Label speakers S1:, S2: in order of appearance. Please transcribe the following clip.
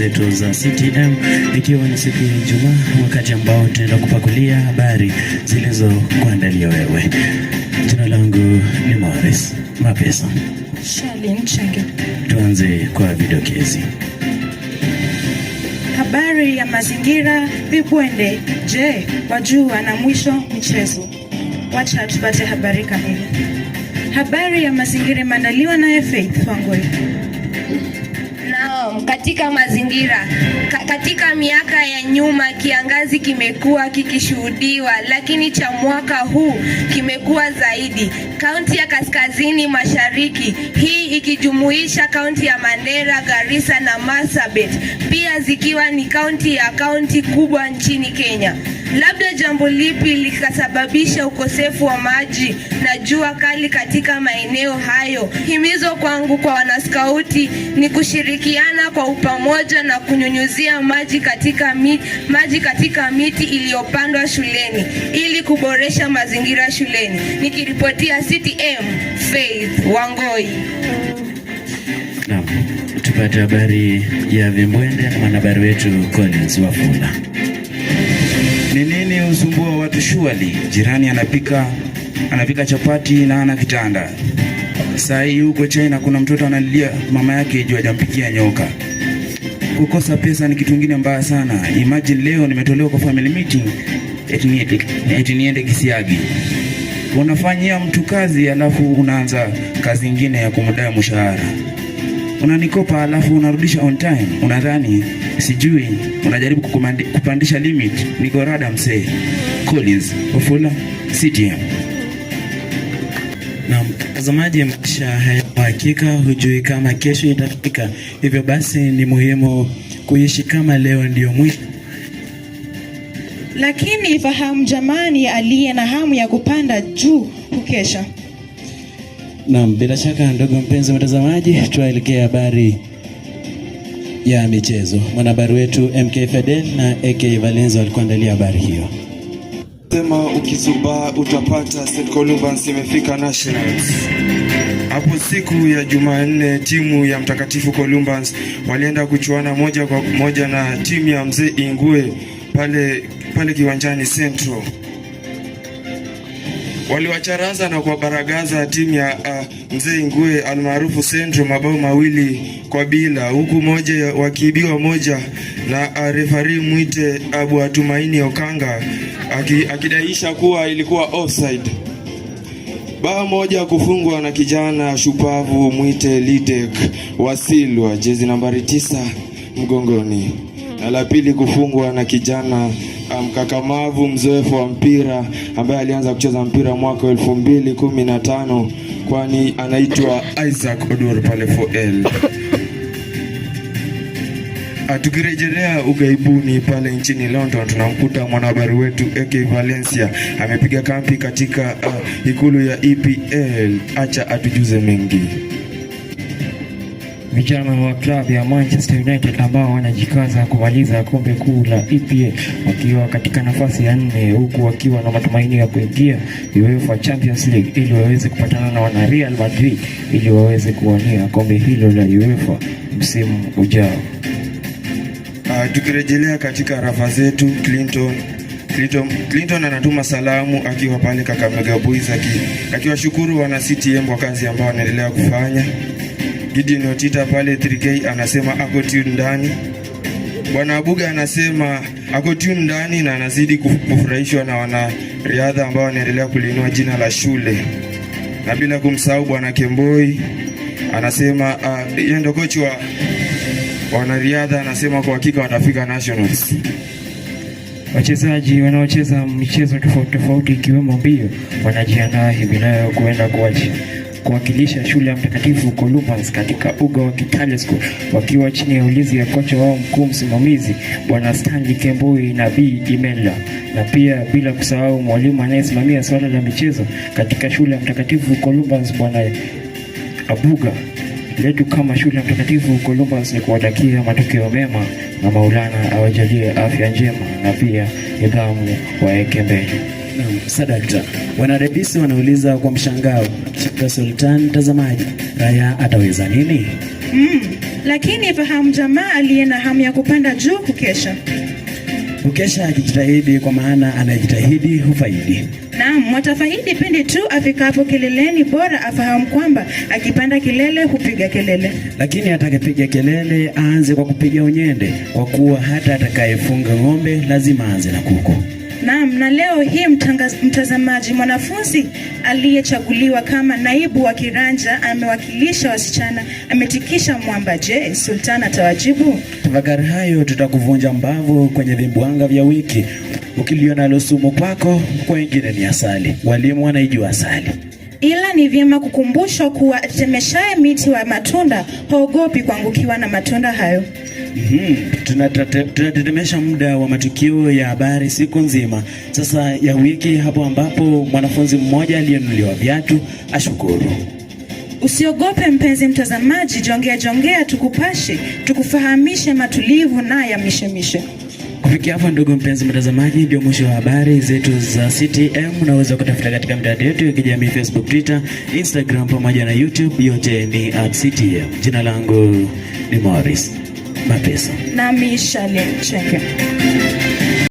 S1: zetu za CTM, ikiwa ni siku ya Ijumaa, wakati ambao tunaenda kupakulia habari zilizokuandalia wewe. Jina langu ni Morris Mapesa.
S2: Charlene Chenge.
S1: Tuanze kwa vidokezi.
S2: Habari ya mazingira vipwende. Je, wajua na mwisho michezo. Wacha tupate habari kamili. Habari ya mazingira imeandaliwa na Faith Wangoi.
S3: Naam, katika mazingira, katika miaka ya nyuma kiangazi kimekuwa kikishuhudiwa, lakini cha mwaka huu kimekuwa zaidi. Kaunti ya Kaskazini Mashariki, hii ikijumuisha kaunti ya Mandera, Garissa na Marsabit, pia zikiwa ni kaunti kubwa nchini Kenya. Labda jambo lipi likasababisha ukosefu wa maji na jua kali katika maeneo hayo? Himizo kwangu kwa wanaskauti ni kushirikiana kwa upamoja na kunyunyuzia maji katika miti iliyopandwa shuleni ili kuboresha mazingira shuleni. Nikiripotia CTM, Faith Wangoi.
S1: Naam, tupate habari ya vimbwende na mwanahabari wetu Collins Wafula.
S4: Ni nini usumbua watu shwali? Jirani anapika chapati na ana kitanda. Saa hii huko China kuna mtoto analilia mama yake juu hajampikia nyoka. Kukosa pesa ni kitu kingine mbaya sana. Imagine leo nimetolewa kwa family meeting eti niende Kisiagi. Unafanyia mtu kazi alafu unaanza kazi nyingine ya kumdai mshahara. Unanikopa alafu unarudisha on time. Unadhani sijui, unajaribu kupandisha limit. Niko rada msee. Collins Wafula, CTM.
S1: Na mtazamaji, maisha haya hakika hujui kama kesho itafika. Hivyo basi ni muhimu kuishi kama leo ndio mwisho.
S2: Lakini fahamu jamani, aliye na hamu ya kupanda juu hukesha.
S1: Naam, bila shaka ndugu mpenzi mtazamaji, tuelekea habari ya michezo. Mwanahabari wetu MK Fidel na AK Valenzo walikuandalia habari hiyo.
S5: Sema ukizubaa utapata. St. Columbus imefika Nationals. Hapo siku ya Jumanne timu ya Mtakatifu Columbus walienda kuchuana moja kwa moja na timu ya Mzee Ingwe pale kiwanjani Central. Waliwacharaza na kuwabaragaza timu ya Mzee Ingwe almaarufu Central mabao 2-0, huku moja wakiibiwa moja na refari Mwite Abu Atumaini Okanga akidaisha kuwa ilikuwa offside. Bao moja kufungwa na kijana shupavu Mwite Lidek Wasilwa jezi nambari 9 mgongoni, na la pili kufungwa na kijana mkakamavu mzoefu wa mpira ambaye alianza kucheza mpira mwaka 2015 kwani anaitwa Isaac Odur pale 4L. Tukirejelea ugaibuni pale nchini London, tunamkuta mwanahabari wetu AK Valencia amepiga kampi katika ikulu ya EPL. Acha atujuze mengi.
S6: Vijana wa klabu ya Manchester United ambao wanajikaza kumaliza kombe kuu la EPL wakiwa katika nafasi ya 4, huku wakiwa na matumaini ya kuingia UEFA Champions League ili waweze kupatana na wana Real Madrid ili waweze kuwania kombe hilo la UEFA msimu ujao.
S5: Tukirejelea katika rafa zetu, Clinton anatuma salamu akiwa pale Kakamega Boys akiwashukuru wana CTM kwa kazi ambayo wanaendelea kufanya. Gideon Otita pale 3K anasema ako tune ndani. Bwana Abuga anasema ako tune ndani na anazidi kufurahishwa na wana riadha ambao wanaendelea kulinua jina la shule. Na bila kumsahau Bwana Kemboi anasema yeye ndio coach wa wanariadha, anasema kwa hakika watafika Nationals.
S6: Wachezaji wanaocheza michezo tofauti ikiwemo mbio wanajiandaa hivi leo kuenda kuwakilisha shule ya Mtakatifu Columbus katika uga wa Kitale School wakiwa chini ya ulinzi ya kocha wao mkuu msimamizi Bwana Stanley Kemboi na B Imela, na pia bila kusahau mwalimu anayesimamia swala la michezo katika shule ya Mtakatifu Columbus Bwana Abuga. Letu kama shule ya Mtakatifu Columbus ni kuwatakia matokeo mema na Maulana awajalie afya njema na pia nidhamu waeke mbele.
S1: Sadakta. Wanarebisi wanauliza kwa mshangao, Sultan mtazamaji, Raya ataweza nini?
S2: lakini fahamu jamaa aliye na hamu ya kupanda juu hukesha.
S1: Hukesha akijitahidi, kwa maana anayejitahidi hufaidi.
S2: Naam, watafaidi pindi tu afikapo kileleni, bora afahamu kwamba akipanda kilele hupiga kelele.
S1: Lakini atakayepiga kelele aanze kwa kupiga unyende, kwa kuwa hata atakayefunga ng'ombe lazima aanze na kuku.
S2: Naam, na leo hii mtazamaji, mwanafunzi aliyechaguliwa kama naibu wa kiranja amewakilisha wasichana, ametikisha mwamba. Je, Sultana atawajibu?
S1: Tafakari hayo, tutakuvunja mbavu kwenye vimbwanga vya wiki. Ukiliona sumu kwako, kwa wengine ni asali. Walimu wanaijua asali.
S2: Ila ni vyema kukumbushwa kuwa atetemeshaye miti wa matunda haogopi kuangukiwa na matunda hayo.
S1: Tunatetemesha muda wa matukio ya habari siku nzima sasa ya wiki, hapo ambapo mwanafunzi mmoja aliyenunuliwa viatu ashukuru.
S2: Usiogope mpenzi mtazamaji, jongea tukupashe, tukufahamishe matulivu na ya mishemishe.
S1: Kufikia hapa, ndugu mpenzi mtazamaji, ndio mwisho wa habari zetu za CTM. Unaweza kutafuta katika mitandao yetu ya kijamii, Facebook, Twitter, Instagram pamoja na YouTube, yote ni @CTM. Jina langu ni Morris Mapesa.
S2: Nami Shale Cheke.